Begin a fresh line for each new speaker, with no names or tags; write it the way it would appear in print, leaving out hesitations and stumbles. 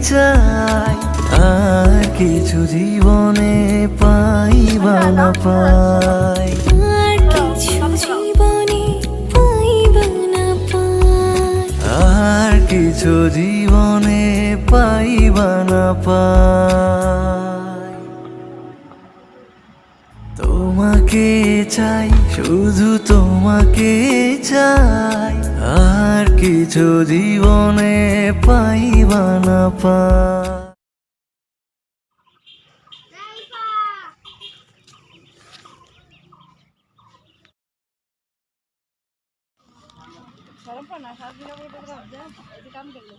চাই, আর কিছু জীবনে পাইবা না পাই।
আর কিছু জীবনে পাইবা না পাই।
আর কিছু জীবনে পাইবা না পাই। তোমাকে চাই, শুধু তোমাকে চাই, আর কিছু জীবনে পাইবা না পাই।
সরব না সাত দিন পরে কাম করলো